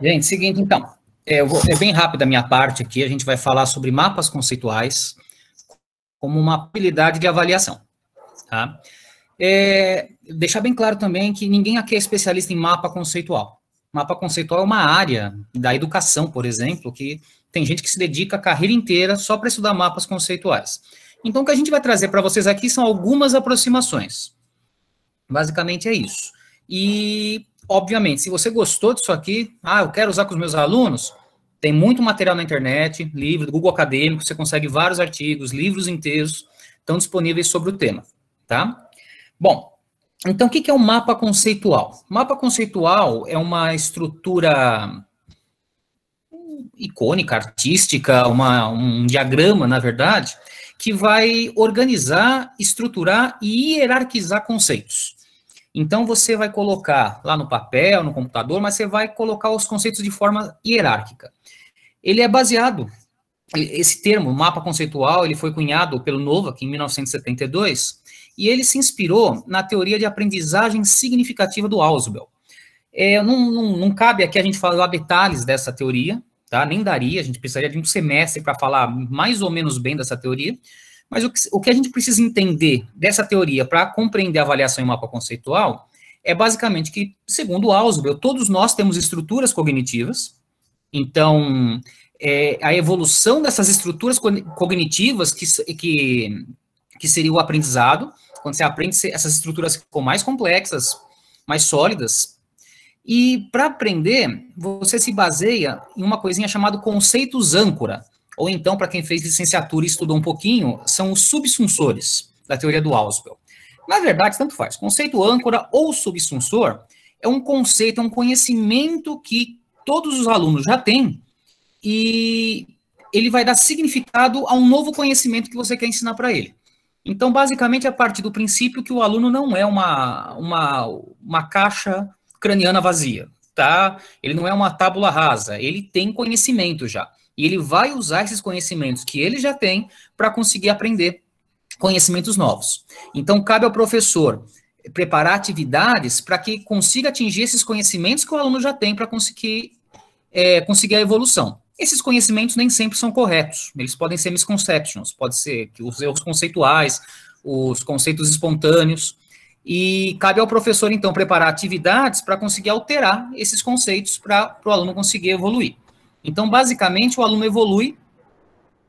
Gente, seguinte, então, é bem rápido a minha parte aqui, a gente vai falar sobre mapas conceituais como uma habilidade de avaliação, tá? Deixar bem claro também que ninguém aqui é especialista em mapa conceitual. Mapa conceitual é uma área da educação, por exemplo, que tem gente que se dedica a carreira inteira só para estudar mapas conceituais. Então, o que a gente vai trazer para vocês aqui são algumas aproximações. Basicamente é isso. E, obviamente, se você gostou disso aqui, eu quero usar com os meus alunos, tem muito material na internet, livro do Google Acadêmico, você consegue vários artigos, livros inteiros, estão disponíveis sobre o tema, tá? Bom, então o que é um mapa conceitual? Mapa conceitual é uma estrutura icônica, artística, um diagrama, na verdade, que vai organizar, estruturar e hierarquizar conceitos. Então, você vai colocar lá no papel, no computador, mas você vai colocar os conceitos de forma hierárquica. Ele é baseado, esse termo, mapa conceitual, ele foi cunhado pelo Novak em 1972, e ele se inspirou na teoria de aprendizagem significativa do Ausubel. Não cabe aqui a gente falar detalhes dessa teoria, tá? Nem daria, a gente precisaria de um semestre para falar mais ou menos bem dessa teoria, mas o que a gente precisa entender dessa teoria para compreender a avaliação em mapa conceitual é basicamente que, segundo o Ausubel, todos nós temos estruturas cognitivas, então a evolução dessas estruturas cognitivas que seria o aprendizado, quando você aprende, essas estruturas ficam mais complexas, mais sólidas, e para aprender, você se baseia em uma coisinha chamada conceitos âncora, ou então, para quem fez licenciatura e estudou um pouquinho, são os subsunsores da teoria do Ausubel. Na verdade, tanto faz. Conceito âncora ou subsunsor é um conceito, é um conhecimento que todos os alunos já têm e ele vai dar significado a um novo conhecimento que você quer ensinar para ele. Então, basicamente, é a partir do princípio que o aluno não é uma caixa craniana vazia, tá? Ele não é uma tábula rasa, ele tem conhecimento já. E ele vai usar esses conhecimentos que ele já tem para conseguir aprender conhecimentos novos. Então, cabe ao professor preparar atividades para que consiga atingir esses conhecimentos que o aluno já tem para conseguir a evolução. Esses conhecimentos nem sempre são corretos, eles podem ser misconceptions, pode ser que os erros conceituais, os conceitos espontâneos, e cabe ao professor, então, preparar atividades para conseguir alterar esses conceitos para o aluno conseguir evoluir. Então, basicamente, o aluno evolui,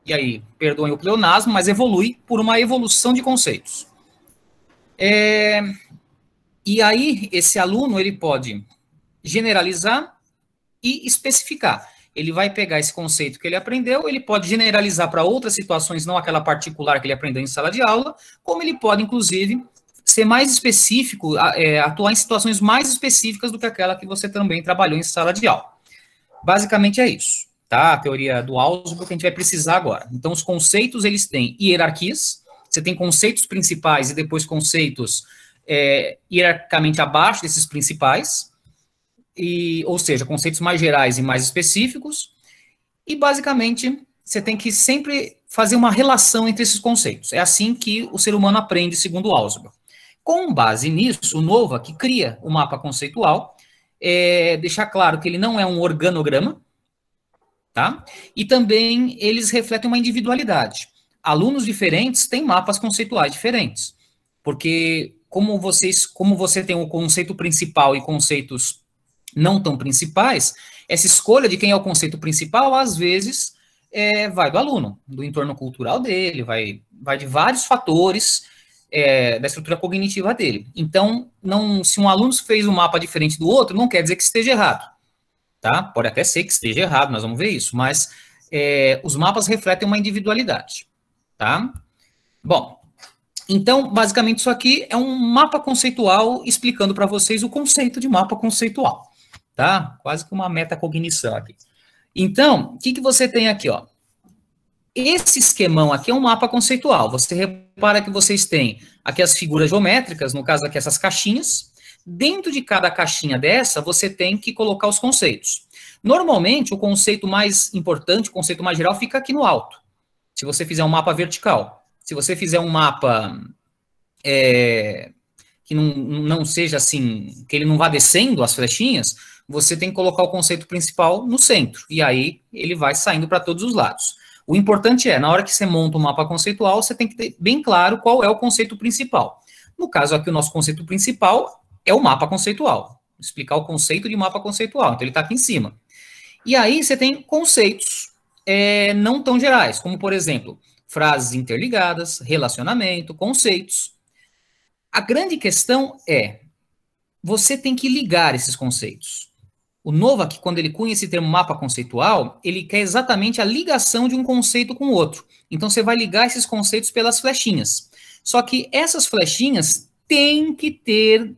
e aí, perdoem o pleonasmo, mas evolui por uma evolução de conceitos. E aí, esse aluno, ele pode generalizar e especificar. Ele vai pegar esse conceito que ele aprendeu, ele pode generalizar para outras situações, não aquela particular que ele aprendeu em sala de aula, como ele pode, inclusive, ser mais específico, atuar em situações mais específicas do que aquela que você também trabalhou em sala de aula. Basicamente é isso, tá? A teoria do Ausubel que a gente vai precisar agora. Então, os conceitos, eles têm hierarquias, você tem conceitos principais e depois conceitos hierarquicamente abaixo desses principais, ou seja, conceitos mais gerais e mais específicos, e basicamente você tem que sempre fazer uma relação entre esses conceitos. É assim que o ser humano aprende, segundo o Ausubel. Com base nisso, o Novak cria o mapa conceitual, deixar claro que ele não é um organograma, tá? E também eles refletem uma individualidade. Alunos diferentes têm mapas conceituais diferentes, porque como você tem o conceito principal e conceitos não tão principais, essa escolha de quem é o conceito principal, às vezes, vai do aluno, do entorno cultural dele, vai de vários fatores da estrutura cognitiva dele. Então, se um aluno fez um mapa diferente do outro, não quer dizer que esteja errado, tá? Pode até ser que esteja errado, nós vamos ver isso, mas os mapas refletem uma individualidade, tá? Bom, então, basicamente, isso aqui é um mapa conceitual explicando para vocês o conceito de mapa conceitual, tá? Quase que uma metacognição aqui. Então, o que você tem aqui, ó? Esse esquemão aqui é um mapa conceitual. Você repara que vocês têm aqui as figuras geométricas, no caso aqui essas caixinhas. Dentro de cada caixinha dessa, você tem que colocar os conceitos. Normalmente, o conceito mais importante, o conceito mais geral, fica aqui no alto. Se você fizer um mapa vertical. Se você fizer um mapa que que não seja assim, que ele não vá descendo as flechinhas, você tem que colocar o conceito principal no centro, e aí ele vai saindo para todos os lados. O importante é, na hora que você monta um mapa conceitual, você tem que ter bem claro qual é o conceito principal. No caso aqui, o nosso conceito principal é o mapa conceitual. Explicar o conceito de mapa conceitual, então ele está aqui em cima. E aí você tem conceitos não tão gerais, como, por exemplo, frases interligadas, relacionamento, conceitos. A grande questão é, você tem que ligar esses conceitos. O Novak, quando ele cunha esse termo mapa conceitual, ele quer exatamente a ligação de um conceito com o outro. Então, você vai ligar esses conceitos pelas flechinhas. Só que essas flechinhas têm que ter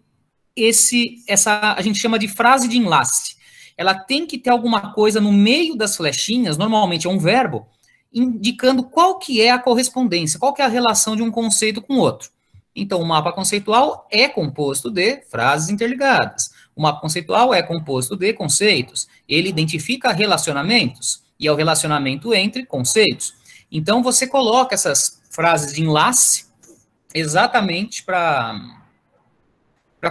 a gente chama de frase de enlace. Ela tem que ter alguma coisa no meio das flechinhas, normalmente é um verbo, indicando qual que é a correspondência, qual que é a relação de um conceito com o outro. Então, o mapa conceitual é composto de frases interligadas. O mapa conceitual é composto de conceitos. Ele identifica relacionamentos, e é o relacionamento entre conceitos. Então, você coloca essas frases de enlace exatamente para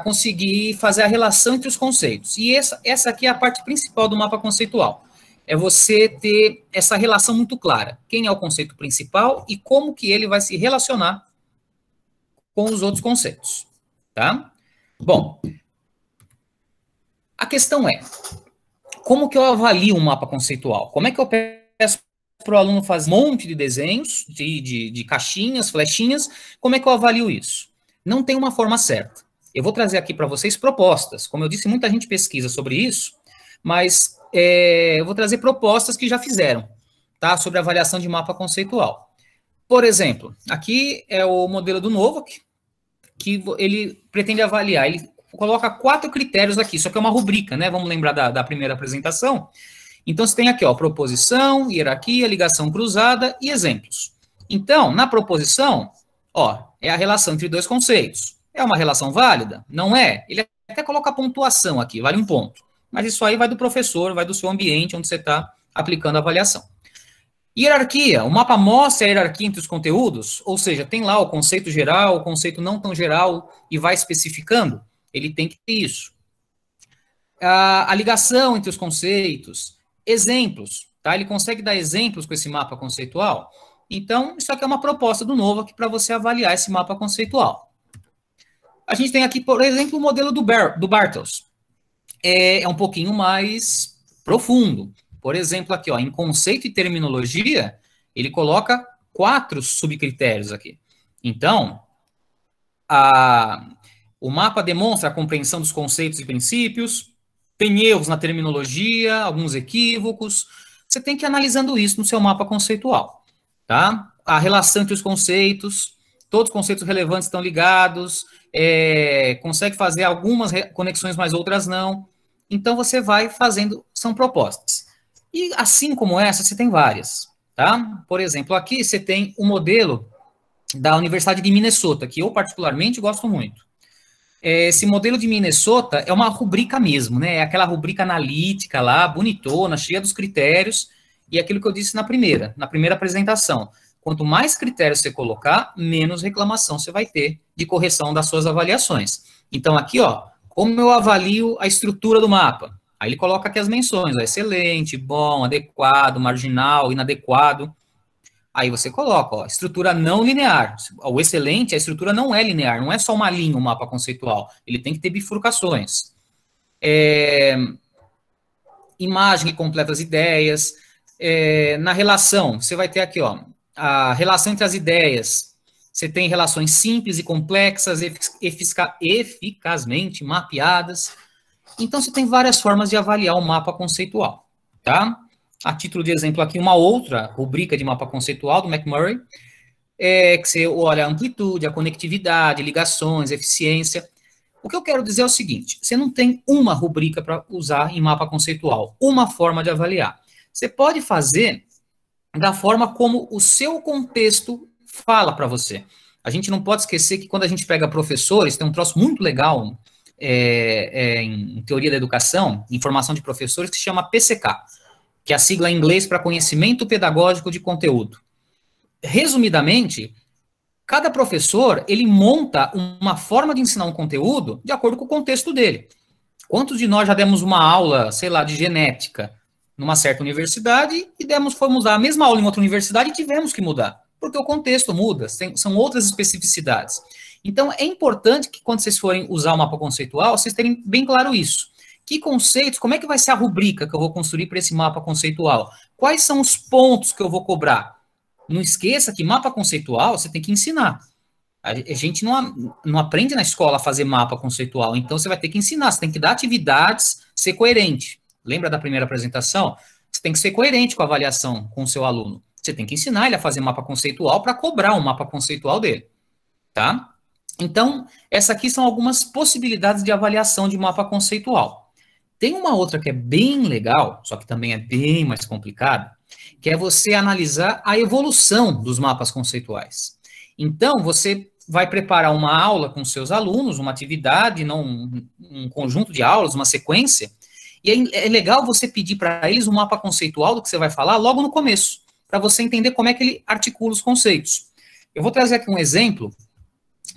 conseguir fazer a relação entre os conceitos. E essa aqui é a parte principal do mapa conceitual. É você ter essa relação muito clara. Quem é o conceito principal e como que ele vai se relacionar com os outros conceitos, tá? Bom, a questão é, como que eu avalio um mapa conceitual? Como é que eu peço para o aluno fazer um monte de desenhos, de caixinhas, flechinhas, como é que eu avalio isso? Não tem uma forma certa. Eu vou trazer aqui para vocês propostas. Como eu disse, muita gente pesquisa sobre isso, mas eu vou trazer propostas que já fizeram, tá? Sobre avaliação de mapa conceitual. Por exemplo, aqui é o modelo do Novak, que ele pretende avaliar. Ele coloca 4 critérios aqui, só que é uma rubrica, né? Vamos lembrar da primeira apresentação. Então, você tem aqui, ó, proposição, hierarquia, ligação cruzada e exemplos. Então, na proposição, ó, é a relação entre 2 conceitos. É uma relação válida? Não é. Ele até coloca a pontuação aqui, vale 1 ponto. Mas isso aí vai do professor, vai do seu ambiente onde você está aplicando a avaliação. Hierarquia, o mapa mostra a hierarquia entre os conteúdos, ou seja, tem lá o conceito geral, o conceito não tão geral, e vai especificando, ele tem que ter isso. A ligação entre os conceitos, exemplos, tá? Ele consegue dar exemplos com esse mapa conceitual. Então, isso aqui é uma proposta do Novak para você avaliar esse mapa conceitual. A gente tem aqui, por exemplo, o modelo do Bartels. É um pouquinho mais profundo. Por exemplo, aqui, ó, em conceito e terminologia, ele coloca 4 subcritérios aqui. Então, o mapa demonstra a compreensão dos conceitos e princípios, tem erros na terminologia, alguns equívocos. Você tem que ir analisando isso no seu mapa conceitual, tá? A relação entre os conceitos, todos os conceitos relevantes estão ligados, consegue fazer algumas conexões, mas outras não. Então, você vai fazendo, são propostas. E assim como essa, você tem várias, tá? Por exemplo, aqui você tem o modelo da Universidade de Minnesota, que eu particularmente gosto muito. Esse modelo de Minnesota é uma rubrica mesmo, né? É aquela rubrica analítica lá, bonitona, cheia dos critérios, e aquilo que eu disse na primeira apresentação. Quanto mais critérios você colocar, menos reclamação você vai ter de correção das suas avaliações. Então, aqui, ó, como eu avalio a estrutura do mapa? Aí ele coloca aqui as menções, ó, excelente, bom, adequado, marginal, inadequado. Aí você coloca, ó, estrutura não linear. O excelente, a estrutura não é linear, não é só uma linha, um mapa conceitual. Ele tem que ter bifurcações. Imagem que completa as ideias. Na relação, você vai ter aqui, ó, a relação entre as ideias. Você tem relações simples e complexas, eficazmente mapeadas. Então, você tem várias formas de avaliar o mapa conceitual, tá? A título de exemplo aqui, uma outra rubrica de mapa conceitual do McMurray, que você olha a amplitude, a conectividade, ligações, eficiência. O que eu quero dizer é o seguinte, você não tem uma rubrica para usar em mapa conceitual, uma forma de avaliar. Você pode fazer da forma como o seu contexto fala para você. A gente não pode esquecer que quando a gente pega professores, tem um troço muito legal em teoria da educação, em formação de professores, que se chama PCK, que é a sigla em inglês para Conhecimento Pedagógico de Conteúdo. Resumidamente, Cada professor, ele monta uma forma de ensinar um conteúdo de acordo com o contexto dele. Quantos de nós já demos uma aula, sei lá, de genética numa certa universidade e fomos dar a mesma aula em outra universidade e tivemos que mudar, porque o contexto muda, são outras especificidades. Então, é importante que quando vocês forem usar o mapa conceitual, vocês terem bem claro isso. Que conceitos, como é que vai ser a rubrica que eu vou construir para esse mapa conceitual? Quais são os pontos que eu vou cobrar? Não esqueça que mapa conceitual você tem que ensinar. A gente não aprende na escola a fazer mapa conceitual, então você vai ter que ensinar, você tem que dar atividades, ser coerente. Lembra da primeira apresentação? Você tem que ser coerente com a avaliação com o seu aluno. Você tem que ensinar ele a fazer mapa conceitual para cobrar um mapa conceitual dele, tá? Então, essas aqui são algumas possibilidades de avaliação de mapa conceitual. Tem uma outra que é bem legal, só que também é bem mais complicada, que é você analisar a evolução dos mapas conceituais. Então, você vai preparar uma aula com seus alunos, uma atividade, não um conjunto de aulas, uma sequência, e é legal você pedir para eles um mapa conceitual do que você vai falar logo no começo, para você entender como é que ele articula os conceitos. Eu vou trazer aqui um exemplo,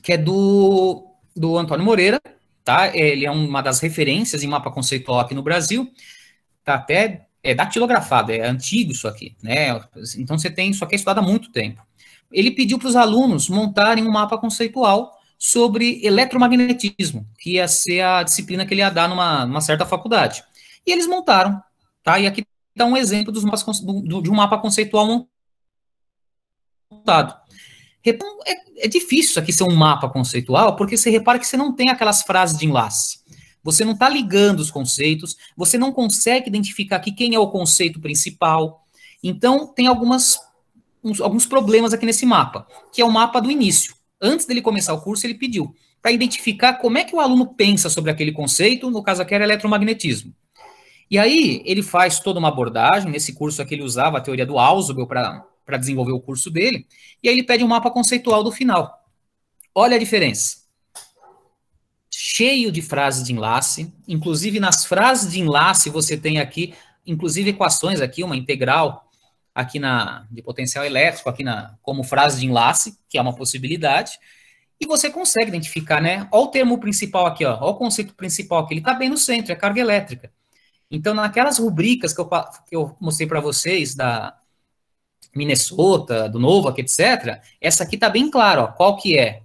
que é do Antônio Moreira, tá? Ele é uma das referências em mapa conceitual aqui no Brasil, tá até datilografado, é antigo isso aqui, né? Então você tem isso aqui estudado há muito tempo. Ele pediu para os alunos montarem um mapa conceitual sobre eletromagnetismo, que ia ser a disciplina que ele ia dar numa certa faculdade. E eles montaram, tá? E aqui dá um exemplo de um mapa conceitual montado. Então, é difícil isso aqui ser um mapa conceitual, porque você repara que você não tem aquelas frases de enlace. Você não está ligando os conceitos, você não consegue identificar aqui quem é o conceito principal. Então, tem alguns problemas aqui nesse mapa, que é o mapa do início. Antes dele começar o curso, ele pediu para identificar como é que o aluno pensa sobre aquele conceito, no caso aqui era eletromagnetismo. E aí, ele faz toda uma abordagem, nesse curso aqui ele usava a teoria do Ausubel para desenvolver o curso dele, e aí ele pede um mapa conceitual do final. Olha a diferença. Cheio de frases de enlace, inclusive nas frases de enlace você tem aqui, inclusive equações aqui, uma integral aqui de potencial elétrico, aqui como frase de enlace, que é uma possibilidade, e você consegue identificar, né? Olha o termo principal aqui, ó, olha o conceito principal aqui, ele está bem no centro, é carga elétrica. Então, naquelas rubricas que eu mostrei para vocês, da Minnesota, do Novak, etc., essa aqui está bem clara, ó, qual que é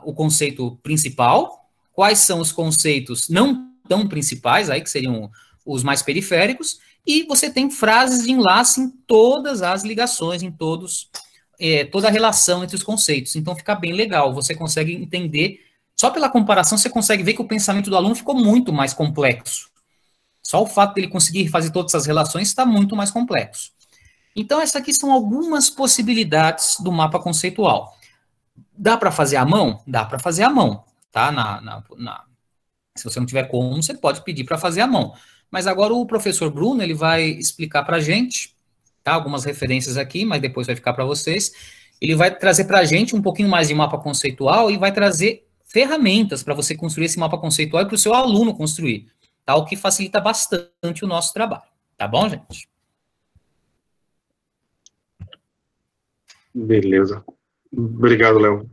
o conceito principal, quais são os conceitos não tão principais, aí que seriam os mais periféricos, e você tem frases de enlace em todas as ligações, em toda a relação entre os conceitos. Então, fica bem legal, você consegue entender, só pela comparação, você consegue ver que o pensamento do aluno ficou muito mais complexo. Só o fato dele conseguir fazer todas essas relações está muito mais complexo. Então, essas aqui são algumas possibilidades do mapa conceitual. Dá para fazer à mão? Dá para fazer à mão, tá? Se você não tiver como, você pode pedir para fazer à mão. Mas agora o professor Bruno, ele vai explicar para a gente, tá? Algumas referências aqui, mas depois vai ficar para vocês. Ele vai trazer para a gente um pouquinho mais de mapa conceitual e vai trazer ferramentas para você construir esse mapa conceitual e para o seu aluno construir, tá? O que facilita bastante o nosso trabalho. Tá bom, gente? Beleza. Obrigado, Léo.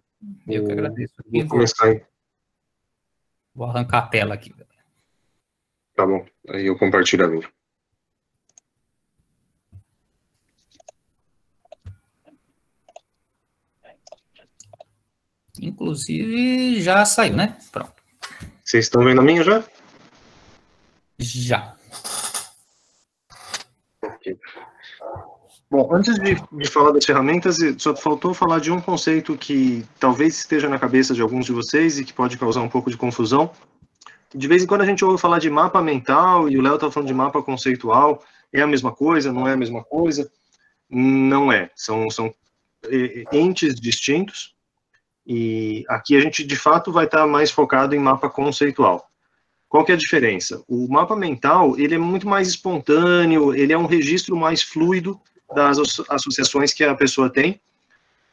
Eu que agradeço. Vou começar aí. Vou arrancar a tela aqui. Tá bom. Aí eu compartilho a minha. Inclusive, já saiu, né? Pronto. Vocês estão vendo a minha já? Já. Ok. Bom, antes de falar das ferramentas, só faltou falar de um conceito que talvez esteja na cabeça de alguns de vocês e que pode causar um pouco de confusão. De vez em quando a gente ouve falar de mapa mental e o Léo está falando de mapa conceitual. É a mesma coisa? Não é a mesma coisa? Não é. São entes distintos. E aqui a gente, de fato, vai estar mais focado em mapa conceitual. Qual que é a diferença? O mapa mental, ele é muito mais espontâneo, ele é um registro mais fluido das associações que a pessoa tem.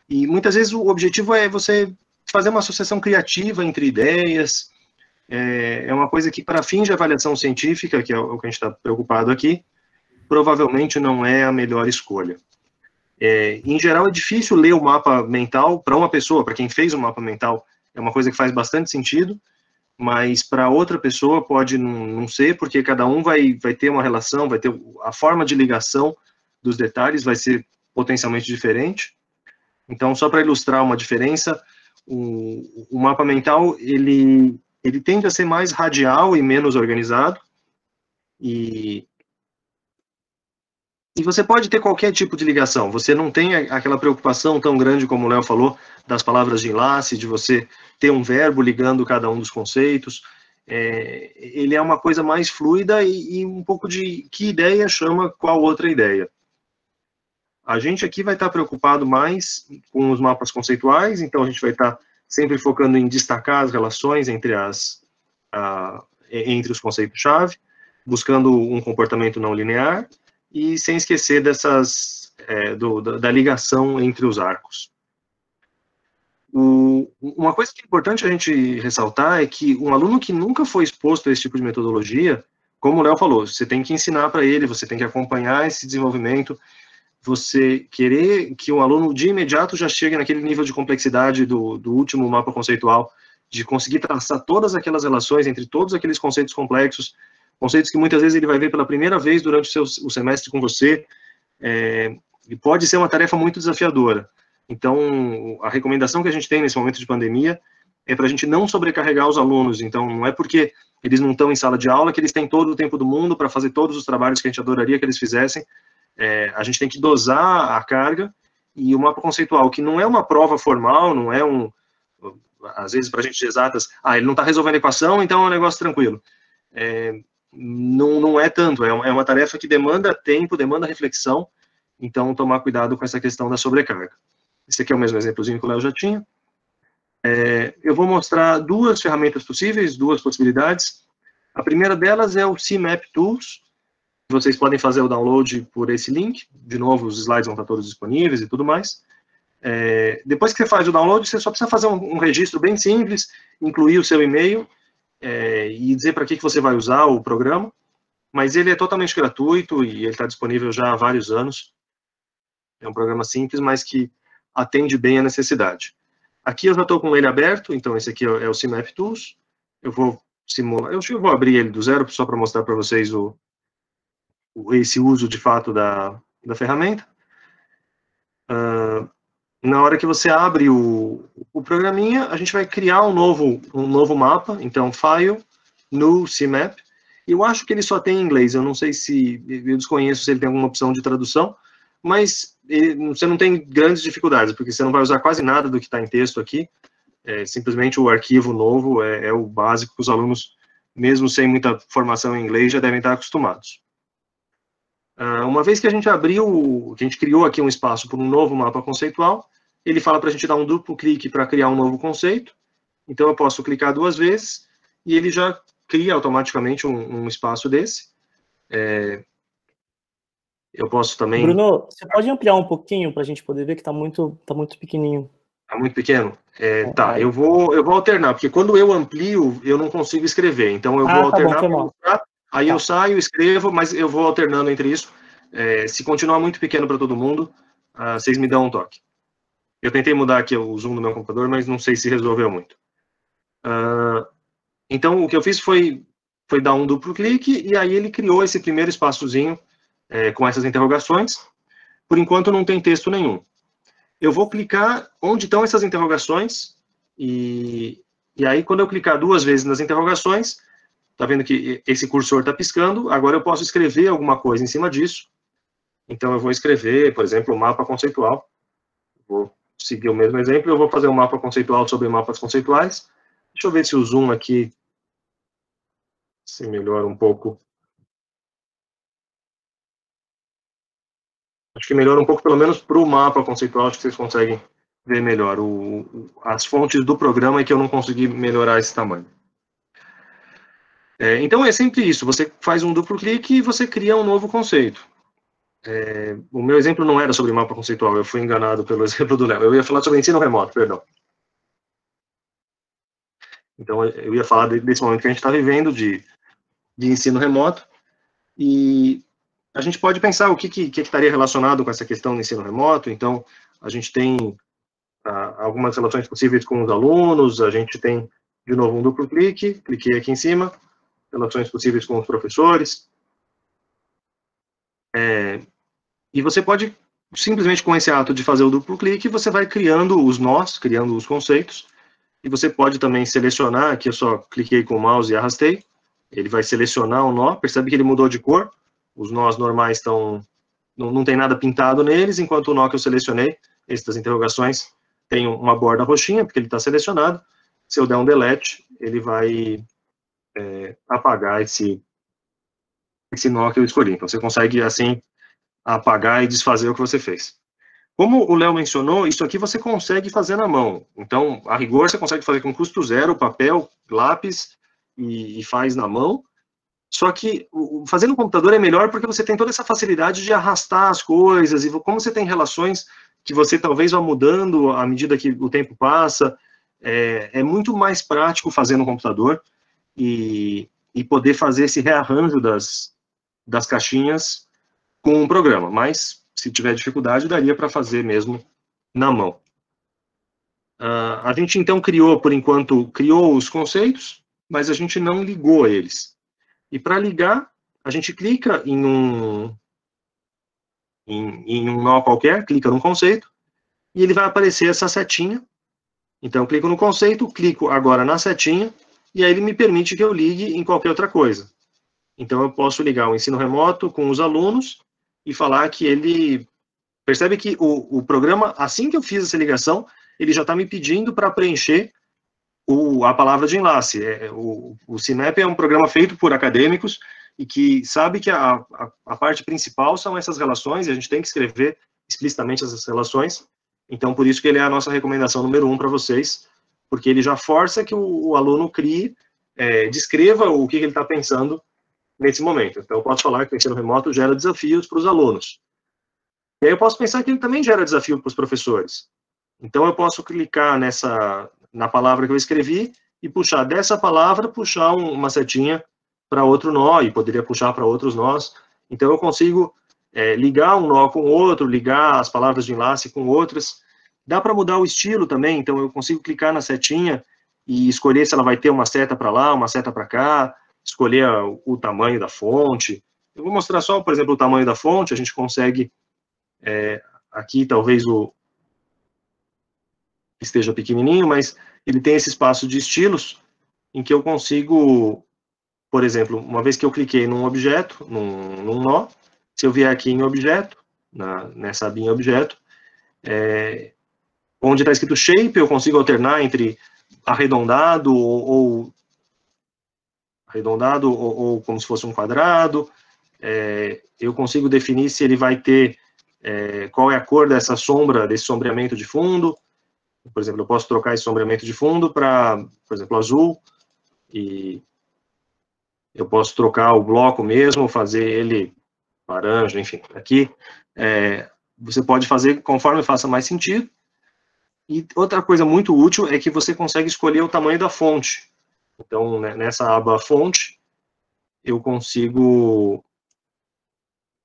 E muitas vezes o objetivo é você fazer uma associação criativa entre ideias. É uma coisa que, para fins de avaliação científica, que é o que a gente está preocupado aqui, provavelmente não é a melhor escolha. Em geral, é difícil ler o mapa mental para uma pessoa, para quem fez o mapa mental, é uma coisa que faz bastante sentido, mas para outra pessoa pode não ser, porque cada um vai ter uma relação, vai ter a forma de ligação dos detalhes vai ser potencialmente diferente. Então, só para ilustrar uma diferença, o mapa mental, ele tende a ser mais radial e menos organizado, e você pode ter qualquer tipo de ligação, você não tem aquela preocupação tão grande, como o Léo falou, das palavras de enlace, de você ter um verbo ligando cada um dos conceitos. Ele é uma coisa mais fluida e um pouco de que ideia chama qual outra ideia. A gente aqui vai estar preocupado mais com os mapas conceituais, então a gente vai estar sempre focando em destacar as relações entre os conceitos-chave, buscando um comportamento não linear, e sem esquecer da ligação entre os arcos. Uma coisa que é importante a gente ressaltar é que um aluno que nunca foi exposto a esse tipo de metodologia, como o Léo falou, você tem que ensinar para ele, você tem que acompanhar esse desenvolvimento, você querer que o aluno de imediato já chegue naquele nível de complexidade do último mapa conceitual, de conseguir traçar todas aquelas relações entre todos aqueles conceitos complexos, conceitos que muitas vezes ele vai ver pela primeira vez durante o semestre com você, e pode ser uma tarefa muito desafiadora. Então, a recomendação que a gente tem nesse momento de pandemia é para a gente não sobrecarregar os alunos. Então, não é porque eles não estão em sala de aula que eles têm todo o tempo do mundo para fazer todos os trabalhos que a gente adoraria que eles fizessem. A gente tem que dosar a carga, e o mapa conceitual, que não é uma prova formal, não é às vezes para a gente de exatas, ele não está resolvendo a equação, então é um negócio tranquilo. Não é tanto, é uma tarefa que demanda tempo, demanda reflexão, então tomar cuidado com essa questão da sobrecarga. Esse aqui é o mesmo exemplozinho que o Léo já tinha. Eu vou mostrar duas ferramentas possíveis, duas possibilidades. A primeira delas é o CMap Tools. Vocês podem fazer o download por esse link. De novo, os slides vão estar todos disponíveis e tudo mais. Depois que você faz o download, você só precisa fazer um registro bem simples, incluir o seu e-mail e dizer para que você vai usar o programa. Mas ele é totalmente gratuito e ele está disponível já há vários anos. É um programa simples, mas que atende bem a necessidade. Aqui eu já estou com ele aberto, então esse aqui é o CMap Tools. Eu vou simular, eu vou abrir ele do zero só para mostrar para vocês esse uso de fato da ferramenta. Na hora que você abre o programinha, a gente vai criar um novo mapa, então File, New CMap. Eu acho que ele só tem em inglês, eu desconheço se ele tem alguma opção de tradução, mas você não tem grandes dificuldades, porque você não vai usar quase nada do que está em texto aqui, simplesmente o arquivo novo é o básico que os alunos, mesmo sem muita formação em inglês, já devem estar acostumados. Uma vez que a gente que a gente criou aqui um espaço para um novo mapa conceitual, ele fala para a gente dar um duplo clique para criar um novo conceito, então eu posso clicar 2 vezes, e ele já cria automaticamente um espaço desse. Eu posso também... Bruno, você pode ampliar um pouquinho para a gente poder ver que está muito pequenininho. Está muito pequeno? Tá, eu vou alternar, porque quando eu amplio, eu não consigo escrever, então eu vou alternar para mostrar, aí eu saio, escrevo, mas eu vou alternando entre isso. Se continuar muito pequeno para todo mundo, vocês me dão um toque. Eu tentei mudar aqui o zoom do meu computador, mas não sei se resolveu muito. Então, o que eu fiz foi dar um duplo clique, e aí ele criou esse primeiro espaçozinho com essas interrogações. Por enquanto, não tem texto nenhum. Eu vou clicar onde estão essas interrogações, e aí, quando eu clicar 2 vezes nas interrogações, tá vendo que esse cursor está piscando, agora eu posso escrever alguma coisa em cima disso. Então, eu vou escrever, por exemplo, o mapa conceitual. Vou seguir o mesmo exemplo, eu vou fazer um mapa conceitual sobre mapas conceituais. Deixa eu ver se o zoom aqui se melhora um pouco. Acho que melhora um pouco, pelo menos para o mapa conceitual, acho que vocês conseguem ver melhor. As fontes do programa é que eu não consegui melhorar esse tamanho. Então, é sempre isso. Você faz um duplo clique e você cria um novo conceito. O meu exemplo não era sobre mapa conceitual, eu fui enganado pelo exemplo do Léo. Eu ia falar sobre ensino remoto, perdão. Então, eu ia falar desse momento que a gente está vivendo, de ensino remoto. E a gente pode pensar o que estaria relacionado com essa questão do ensino remoto. Então, a gente tem algumas relações possíveis com os alunos, a gente tem, de novo, um duplo clique, cliquei aqui em cima, relações possíveis com os professores. E você pode, simplesmente com esse ato de fazer o duplo clique, você vai criando os nós, criando os conceitos, e você pode também selecionar, aqui eu só cliquei com o mouse e arrastei, ele vai selecionar o nó, percebe que ele mudou de cor, os nós normais não tem nada pintado neles, enquanto o nó que eu selecionei, esse das interrogações, tem uma borda roxinha, porque ele está selecionado. Se eu der um delete, ele vai apagar esse nó que eu escolhi. Então, você consegue, assim, apagar e desfazer o que você fez. Como o Léo mencionou, isso aqui você consegue fazer na mão. Então, a rigor, você consegue fazer com custo zero, papel, lápis, e faz na mão. Só que fazer no computador é melhor porque você tem toda essa facilidade de arrastar as coisas, e como você tem relações que você talvez vá mudando à medida que o tempo passa, é muito mais prático fazer no computador e poder fazer esse rearranjo das caixinhas com um programa. Mas, se tiver dificuldade, daria para fazer mesmo na mão. A gente, então, por enquanto, criou os conceitos, mas a gente não ligou eles. E para ligar, a gente clica em um nó qualquer, clica no conceito, e ele vai aparecer essa setinha. Então, eu clico no conceito, clico agora na setinha, e aí ele me permite que eu ligue em qualquer outra coisa. Então, eu posso ligar o ensino remoto com os alunos e falar que ele... Percebe que o programa, assim que eu fiz essa ligação, ele já está me pedindo para preencher a palavra de enlace. O Cinep é um programa feito por acadêmicos e que sabe que a parte principal são essas relações, e a gente tem que escrever explicitamente essas relações. Então, por isso que ele é a nossa recomendação número 1 para vocês, porque ele já força que o aluno crie, descreva o que ele está pensando nesse momento. Então, eu posso falar que o ensino remoto gera desafios para os alunos. E aí eu posso pensar que ele também gera desafio para os professores. Então, eu posso clicar na palavra que eu escrevi e puxar dessa palavra, puxar uma setinha para outro nó, e poderia puxar para outros nós. Então, eu consigo ligar um nó com o outro, ligar as palavras de enlace com outras. Dá para mudar o estilo também, então eu consigo clicar na setinha e escolher se ela vai ter uma seta para lá, uma seta para cá, escolher o tamanho da fonte. Eu vou mostrar só, por exemplo, o tamanho da fonte. A gente consegue, aqui talvez esteja pequenininho, mas ele tem esse espaço de estilos em que eu consigo, por exemplo, uma vez que eu cliquei num objeto, num nó, se eu vier aqui em objeto, nessa abinha objeto, onde está escrito shape, eu consigo alternar entre arredondado ou como se fosse um quadrado. Eu consigo definir se ele vai ter, qual é a cor dessa sombra, desse sombreamento de fundo. Por exemplo, eu posso trocar esse sombreamento de fundo para, por exemplo, azul, e eu posso trocar o bloco mesmo, fazer ele laranja, enfim. Aqui, você pode fazer conforme faça mais sentido. E outra coisa muito útil é que você consegue escolher o tamanho da fonte. Então, nessa aba fonte, eu consigo...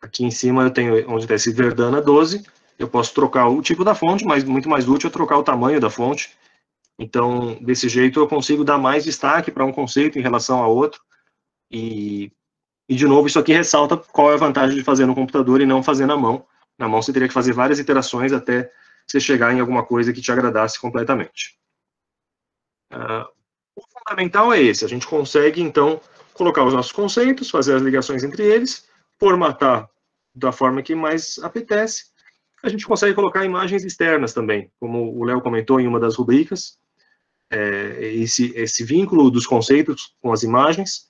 Aqui em cima eu tenho onde está esse Verdana 12, eu posso trocar o tipo da fonte, mas muito mais útil é trocar o tamanho da fonte. Então, desse jeito, eu consigo dar mais destaque para um conceito em relação a outro. E, de novo, isso aqui ressalta qual é a vantagem de fazer no computador e não fazer na mão. Na mão, você teria que fazer várias iterações até você chegar em alguma coisa que te agradasse completamente. O fundamental é esse. A gente consegue, então, colocar os nossos conceitos, fazer as ligações entre eles, formatar da forma que mais apetece. A gente consegue colocar imagens externas também, como o Léo comentou em uma das rubricas, esse vínculo dos conceitos com as imagens.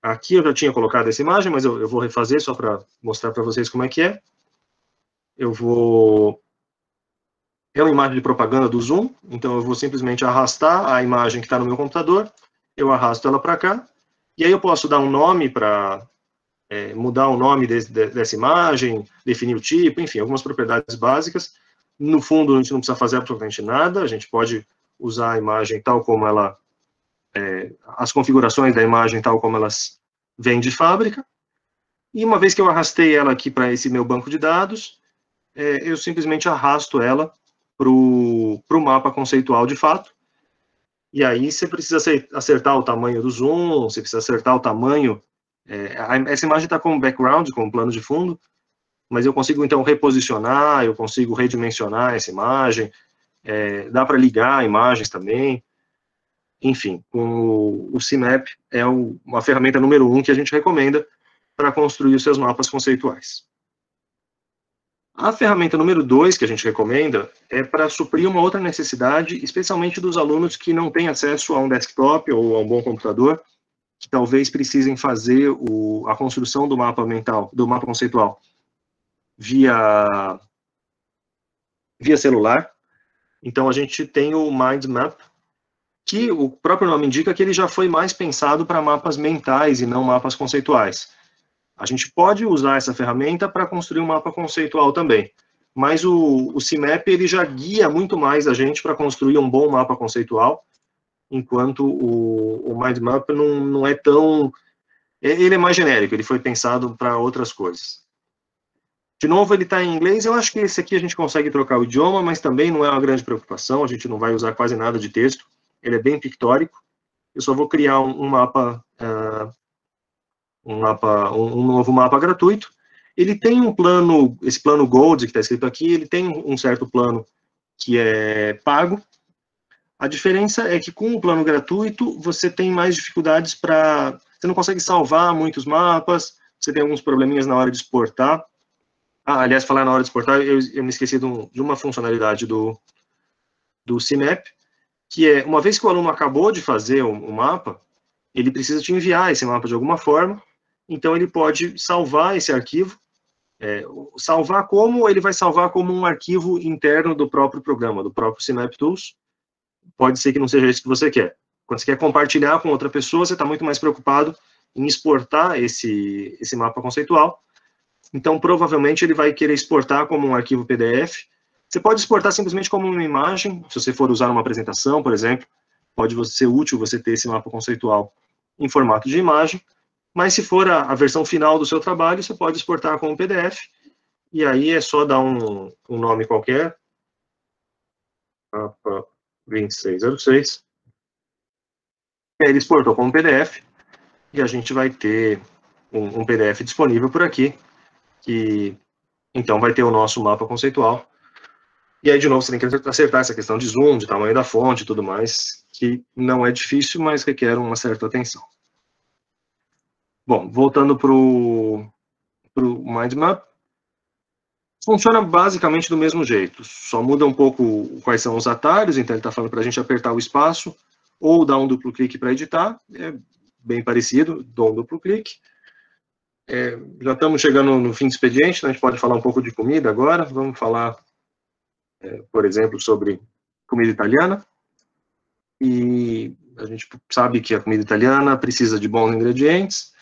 Aqui eu já tinha colocado essa imagem, mas eu vou refazer só para mostrar para vocês como é que é. É uma imagem de propaganda do Zoom, então eu vou simplesmente arrastar a imagem que está no meu computador, eu arrasto ela para cá, e aí eu posso dar um nome para mudar o nome dessa imagem, definir o tipo, enfim, algumas propriedades básicas. No fundo, a gente não precisa fazer absolutamente nada, a gente pode usar a imagem tal como ela, as configurações da imagem tal como elas vêm de fábrica. E uma vez que eu arrastei ela aqui para esse meu banco de dados, eu simplesmente arrasto ela para o mapa conceitual de fato. E aí você precisa acertar o tamanho do zoom, você precisa acertar o tamanho. Essa imagem está como background, como plano de fundo, mas eu consigo então reposicionar, eu consigo redimensionar essa imagem, dá para ligar imagens também. Enfim, o CMap é uma ferramenta número 1 que a gente recomenda para construir os seus mapas conceituais. A ferramenta número 2 que a gente recomenda é para suprir uma outra necessidade, especialmente dos alunos que não têm acesso a um desktop ou a um bom computador, que talvez precisem fazer a construção do mapa mental, do mapa conceitual, via celular. Então, a gente tem o Mind Map, que o próprio nome indica que ele já foi mais pensado para mapas mentais e não mapas conceituais. A gente pode usar essa ferramenta para construir um mapa conceitual também, mas o CMap ele já guia muito mais a gente para construir um bom mapa conceitual, enquanto o Mind Map não é tão... Ele é mais genérico, ele foi pensado para outras coisas. De novo, ele está em inglês. Eu acho que esse aqui a gente consegue trocar o idioma, mas também não é uma grande preocupação. A gente não vai usar quase nada de texto. Ele é bem pictórico. Eu só vou criar um novo mapa gratuito. Ele tem um plano, esse plano Gold que está escrito aqui, ele tem um certo plano que é pago. A diferença é que com o plano gratuito, você tem mais dificuldades para... Você não consegue salvar muitos mapas, você tem alguns probleminhas na hora de exportar. Aliás, falar na hora de exportar, eu me esqueci de uma funcionalidade do CMap, que é, uma vez que o aluno acabou de fazer o mapa, ele precisa te enviar esse mapa de alguma forma, então ele pode salvar esse arquivo. Salvar como? Ele vai salvar como um arquivo interno do próprio programa, do próprio CMap Tools. Pode ser que não seja isso que você quer. Quando você quer compartilhar com outra pessoa, você está muito mais preocupado em exportar esse mapa conceitual. Então, provavelmente, ele vai querer exportar como um arquivo PDF. Você pode exportar simplesmente como uma imagem, se você for usar uma apresentação, por exemplo, pode ser útil você ter esse mapa conceitual em formato de imagem, mas se for a versão final do seu trabalho, você pode exportar como PDF, e aí é só dar um nome qualquer, mapa 2606, e aí ele exportou como PDF, e a gente vai ter um PDF disponível por aqui, que então vai ter o nosso mapa conceitual. E aí, de novo, você tem que acertar essa questão de zoom, de tamanho da fonte e tudo mais, que não é difícil, mas requer uma certa atenção. Bom, voltando para o Mind Map, funciona basicamente do mesmo jeito, só muda um pouco quais são os atalhos, então ele está falando para a gente apertar o espaço, ou dar um duplo clique para editar, é bem parecido, dou um duplo clique. Já estamos chegando no fim do expediente, então a gente pode falar um pouco de comida agora. Vamos falar, por exemplo, sobre comida italiana. E a gente sabe que a comida italiana precisa de bons ingredientes.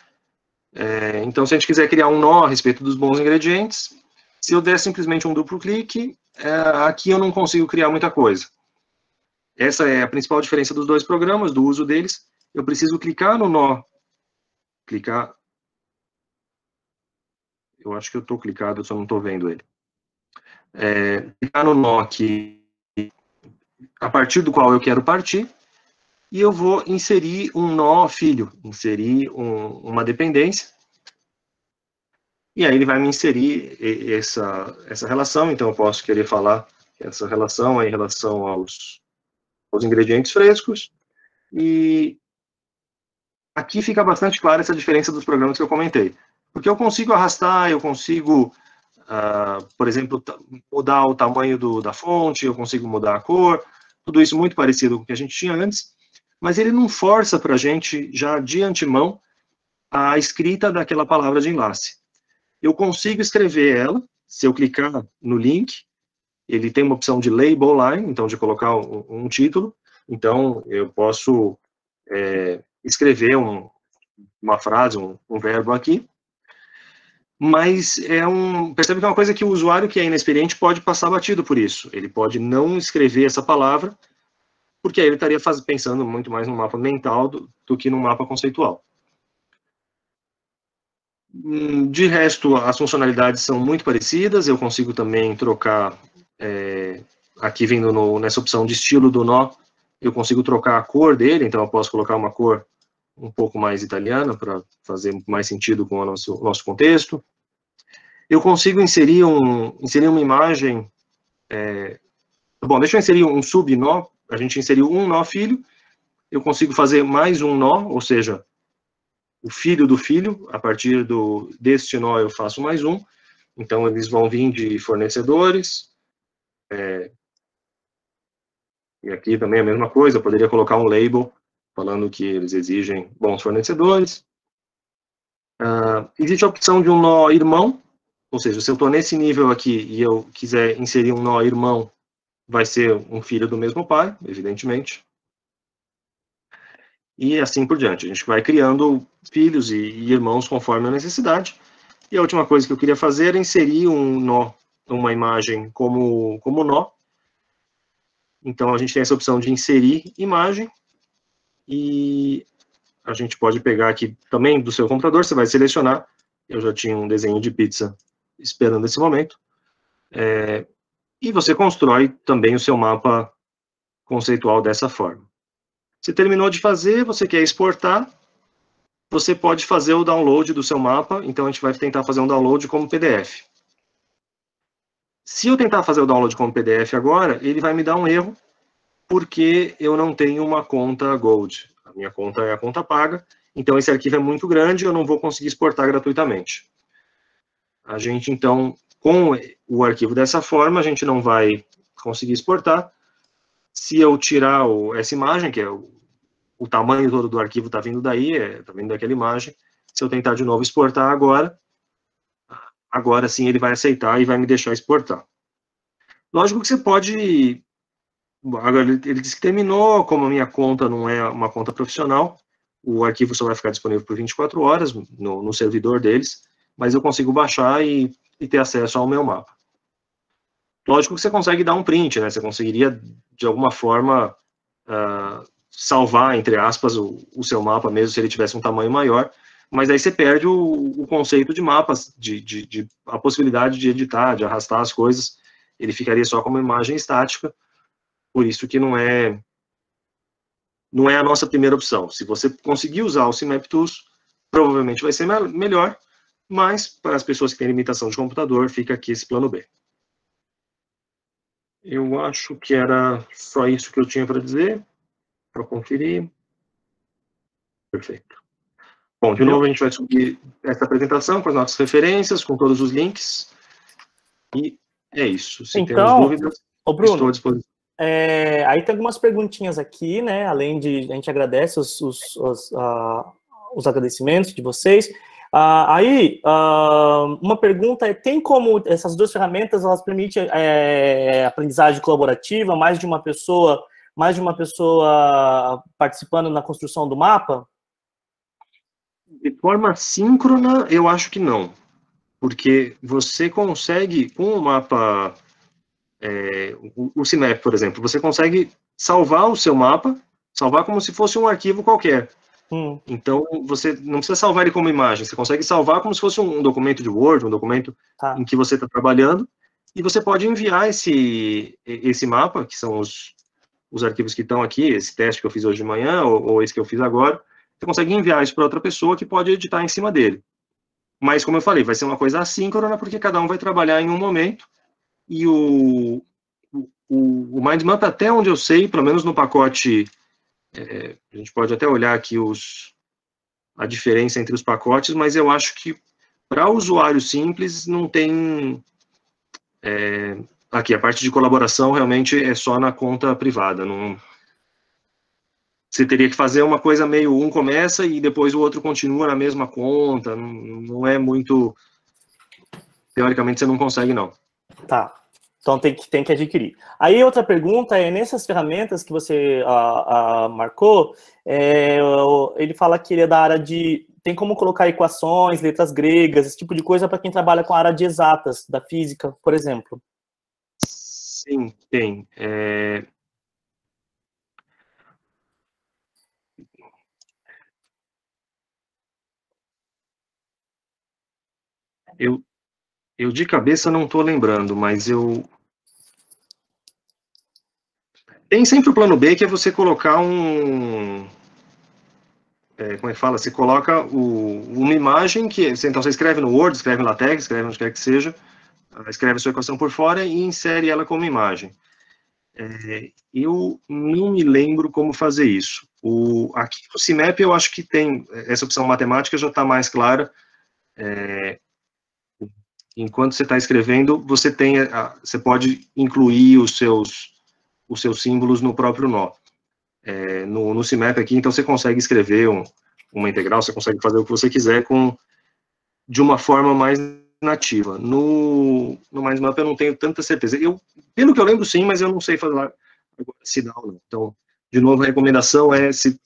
Então, se a gente quiser criar um nó a respeito dos bons ingredientes, se eu der simplesmente um duplo clique, aqui eu não consigo criar muita coisa. Essa é a principal diferença dos dois programas, do uso deles. Eu preciso clicar no nó, eu acho que eu estou clicado, eu só não estou vendo ele. Clicar no nó aqui, a partir do qual eu quero partir, e eu vou inserir um nó filho, inserir uma dependência, e aí ele vai me inserir essa relação, então eu posso querer falar que essa relação é em relação aos ingredientes frescos, e aqui fica bastante clara essa diferença dos programas que eu comentei, porque eu consigo arrastar, eu consigo, por exemplo, mudar o tamanho da fonte, eu consigo mudar a cor, tudo isso muito parecido com o que a gente tinha antes, mas ele não força para a gente, já de antemão, a escrita daquela palavra de enlace. Eu consigo escrever ela, se eu clicar no link, ele tem uma opção de label line, então de colocar um título, então eu posso escrever uma frase, um verbo aqui, mas percebe que é uma coisa que o usuário que é inexperiente pode passar batido por isso, ele pode não escrever essa palavra, porque aí ele estaria pensando muito mais no mapa mental do que no mapa conceitual. De resto, as funcionalidades são muito parecidas, eu consigo também trocar, aqui vindo nessa opção de estilo do nó, eu consigo trocar a cor dele, então eu posso colocar uma cor um pouco mais italiana, para fazer mais sentido com o nosso contexto. Eu consigo inserir uma imagem, bom, deixa eu inserir um subnó, a gente inseriu um nó filho, eu consigo fazer mais um nó, ou seja, o filho do filho, a partir deste nó eu faço mais um, então eles vão vir de fornecedores, e aqui também a mesma coisa, eu poderia colocar um label falando que eles exigem bons fornecedores. Existe a opção de um nó irmão, ou seja, se eu estou nesse nível aqui e eu quiser inserir um nó irmão, vai ser um filho do mesmo pai, evidentemente. E assim por diante. A gente vai criando filhos e irmãos conforme a necessidade. E a última coisa que eu queria fazer era inserir um nó, uma imagem como nó. Então a gente tem essa opção de inserir imagem. E a gente pode pegar aqui também do seu computador, você vai selecionar. Eu já tinha um desenho de pizza esperando esse momento. E você constrói também o seu mapa conceitual dessa forma. Você terminou de fazer, você quer exportar, você pode fazer o download do seu mapa, então a gente vai tentar fazer um download como PDF. Se eu tentar fazer o download como PDF agora, ele vai me dar um erro, porque eu não tenho uma conta Gold. A minha conta é a conta paga, então esse arquivo é muito grande e eu não vou conseguir exportar gratuitamente. A gente, então, com o arquivo dessa forma, a gente não vai conseguir exportar. Se eu tirar essa imagem, que é o tamanho todo do arquivo está vindo daí, está vindo daquela imagem, se eu tentar de novo exportar agora sim ele vai aceitar e vai me deixar exportar. Lógico que você pode... Agora, ele disse que terminou, como a minha conta não é uma conta profissional, o arquivo só vai ficar disponível por 24 horas no servidor deles, mas eu consigo baixar e ter acesso ao meu mapa. Lógico que você consegue dar um print, né? Você conseguiria, de alguma forma, salvar, entre aspas, o seu mapa, mesmo se ele tivesse um tamanho maior, mas aí você perde o conceito de mapas, a possibilidade de editar, de arrastar as coisas, ele ficaria só como imagem estática, por isso que não é a nossa primeira opção. Se você conseguir usar o CMap Tools, provavelmente vai ser melhor, mas para as pessoas que têm limitação de computador, fica aqui esse plano B. Eu acho que era só isso que eu tinha para dizer, para conferir. Perfeito. Bom, de novo a gente vai subir essa apresentação com as nossas referências, com todos os links, e é isso. Se temos dúvidas, Bruno, estou à disposição. Aí tem algumas perguntinhas aqui, né? Além de a gente agradece os agradecimentos de vocês. Uma pergunta é: tem como essas duas ferramentas elas permitem aprendizagem colaborativa, mais de uma pessoa participando na construção do mapa? De forma síncrona, eu acho que não, porque você consegue, com o mapa, o CMap, por exemplo, você consegue salvar o seu mapa, salvar como se fosse um arquivo qualquer. Então, você não precisa salvar ele como imagem, você consegue salvar como se fosse um documento de Word, um documento em que você está trabalhando, e você pode enviar esse mapa, que são os arquivos que estão aqui, esse teste que eu fiz hoje de manhã, ou esse que eu fiz agora, você consegue enviar isso para outra pessoa que pode editar em cima dele. Mas, como eu falei, vai ser uma coisa assíncrona, porque cada um vai trabalhar em um momento, e o Mindmap, até onde eu sei, pelo menos no pacote, a gente pode até olhar aqui a diferença entre os pacotes, mas eu acho que para usuário simples não tem... aqui, a parte de colaboração realmente é só na conta privada, não... Você teria que fazer uma coisa meio um começa e depois o outro continua na mesma conta, não é muito... Teoricamente você não consegue, não. Tá. Então tem que adquirir. Aí outra pergunta é, nessas ferramentas que você marcou, ele fala que ele é da área de... Tem como colocar equações, letras gregas, esse tipo de coisa para quem trabalha com a área de exatas, da física, por exemplo. Sim, tem. Eu de cabeça não estou lembrando, mas tem sempre o plano B, que é você colocar como é que fala? Você coloca uma imagem então você escreve no Word, escreve em LaTeX, escreve onde quer que seja, escreve a sua equação por fora e insere ela como imagem. Eu não me lembro como fazer isso. Aqui no CIMAP eu acho que tem, essa opção matemática já está mais clara. Enquanto você está escrevendo, você pode incluir os seus símbolos no próprio nó. No CIMAP aqui, então você consegue escrever uma integral, você consegue fazer o que você quiser de uma forma mais nativa. No MindMap eu não tenho tanta certeza. Pelo que eu lembro, sim, mas eu não sei fazer agora se dá ou não. Então, de novo, a recomendação é, se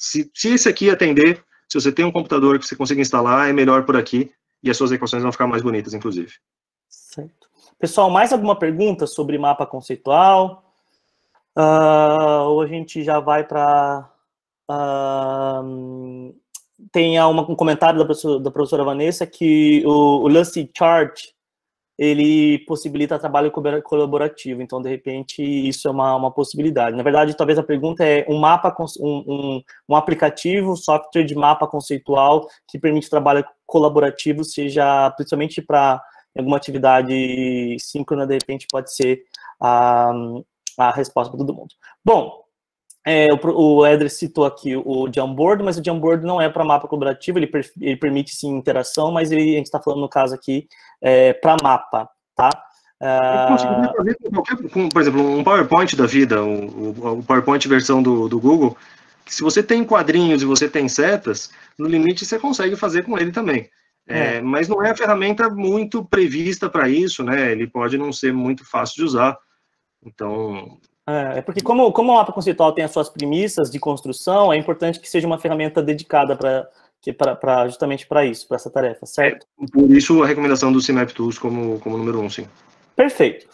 esse aqui atender, se você tem um computador que você consiga instalar, é melhor por aqui, e as suas equações vão ficar mais bonitas, inclusive. Certo. Pessoal, mais alguma pergunta sobre mapa conceitual? Ou a gente já vai para... tem um comentário da professora Vanessa que o Lucy Chart, ele possibilita trabalho colaborativo, então, de repente, isso é uma possibilidade. Na verdade, talvez a pergunta é um aplicativo, software de mapa conceitual que permite trabalho colaborativo, seja, principalmente para alguma atividade síncrona, de repente, pode ser a resposta para todo mundo. Bom, o Éder citou aqui o Jamboard, mas o Jamboard não é para mapa colaborativo, ele permite sim interação, mas a gente está falando no caso aqui para mapa, tá? Eu fazer por exemplo, um PowerPoint da vida, o PowerPoint versão do Google, que se você tem quadrinhos e você tem setas, no limite você consegue fazer com ele também. Mas não é a ferramenta muito prevista para isso, né? Ele pode não ser muito fácil de usar. Então... porque como o mapa conceitual tem as suas premissas de construção, é importante que seja uma ferramenta dedicada justamente para isso, para essa tarefa, certo? Por isso a recomendação do CIMAP Tools como número 1, sim. Perfeito.